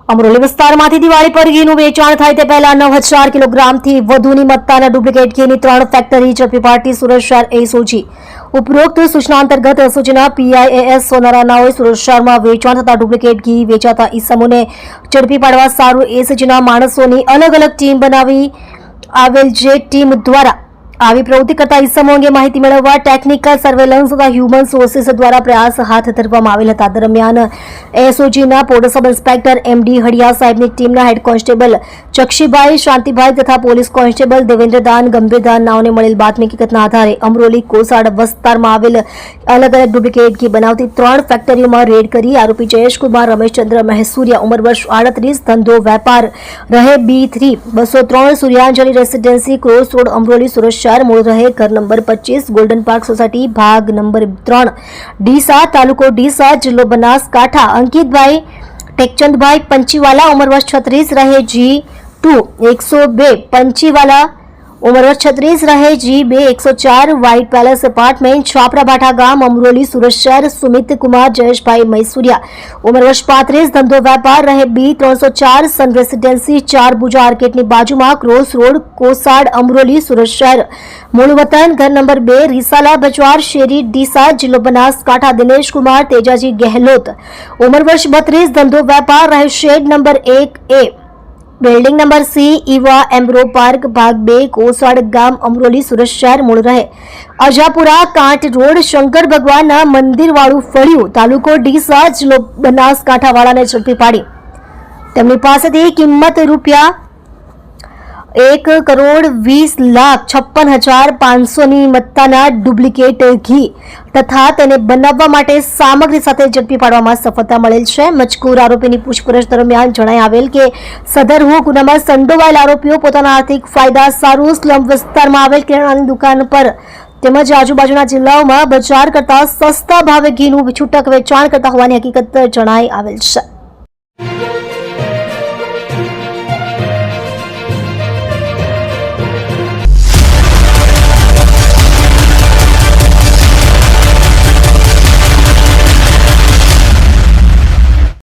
અમરોલી વિસ્તારમાંથી દિવાળી પર ઘીનું વેચાણ થાય તે પહેલા 9,000 કિલોગ્રામથી વધુની મત્તાના ડુપ્લિકેટ ઘીની 3 ફેક્ટરી ઝડપી પાડતી સુરત શહેર એસઓજી ઉપરોક્ત સૂચના અંતર્ગત એસઓજીના પીઆઈએએસ સોનારાનાઓએ સુરત શહેરમાં વેચાણ થતા ડુપ્લિકેટ ઘી વેચાતા ઈસમોને ઝડપી પાડવા સારું એસઓજીના માણસોની અલગ અલગ ટીમ બનાવી આવેલ જે ટીમ દ્વારા આવી પ્રવૃત્તિ કરતા ઈસમો અંગે માહિતી મેળવવા ટેકનિકલ સર્વેલન્સ તથા હ્યુમન સોર્સિસ દ્વારા પ્રયાસ હાથ ધરવામાં આવેલ હતા। દરમિયાન એસઓજીના police sub inspector MD Hadiya સાહેબની ટીમના હેડ કોન્સ્ટેબલ ચક્ષીભાઈ શાંતિભાઈ તથા પોલીસ કોન્સ્ટેબલ દેવેન્દ્રદાન ગંભીરદાન નાઓને મળેલ બાતમી હકીકતના આધારે અમરોલી કોસાડ વિસ્તારમાં આવેલ અલગ અલગ ડુપ્લિકેટ ઘી બનાવતી 3 ફેક્ટરીઓમાં રેડ કરી આરોપી જયેશકુમાર રમેશચંદ્ર મહેસુરિયા ઉંમર વર્ષ 38 ધંધો વેપાર રહે B3 203 Suryanjali residency cross road Amroli Surat मूल रहे घर नंबर 25 गोल्डन पार्क सोसायटी भाग नंबर 3 डीसा तालुको डीसा जिल्लो बनासकांठा अंकित भाई टेकचंद भाई पंचीवाला उम्र वर्ष 36 रहे G2 102 पंचीवाला उम्र वर्ष 36 रहे G2 104 white palace apartment Chapra भाटा गाम अमरोली सूरत शहर सुमित कुमार जयेश भाई मैसूरिया उम्र वर्ष 35 धंधो व्यापार रहे B304 सन रेसिडेंसी 4 भुजा आर्केट बाजू में क्रोस रोड कोसाड अमरोली सूरत शहर मूल वतन घर नंबर 2 रिसाला बजवार शेरी डीसा जिलो बनासकांठा दिनेश कुमार तेजाजी गहलोत उम्र वर्ष 32 धंधो व्यापार रहे shed number 1A building number C Eva Embro Park भाग 2 कोसाड गाम अमरोली सूरत शहर मूल रहे अजापुरा कांट रोड शंकर भगवान मंदिर वाळू फळिયું तालुको डीसा जिल्लो बनासकांठावाळाने ઝડપી પાડી તેમની પાસેથી કિંમત રૂપિયા 1,20,56,500 ની મત્તાના ડુપ્લિકેટ ઘી તથા તેને બનાવવા માટે સામગ્રી સાથે ઝડપી પાડવામાં સફળતા મળેલ છે। મજકૂર આરોપીની પૂછપરછ દરમિયાન જણાઈ આવેલ કે સદરહુ ગુનામાં સંડોવાયેલ આરોપીઓ પોતાના આર્થિક ફાયદા સારું સ્લમ વિસ્તારમાં આવેલ કિરાણાની દુકાન પર તેમજ આજુબાજુના જિલ્લાઓમાં બજાર કરતા સસ્તા ભાવે ઘીનું છૂટક વેચાણ કરતા હોવાની હકીકત જણાઈ આવેલ છે।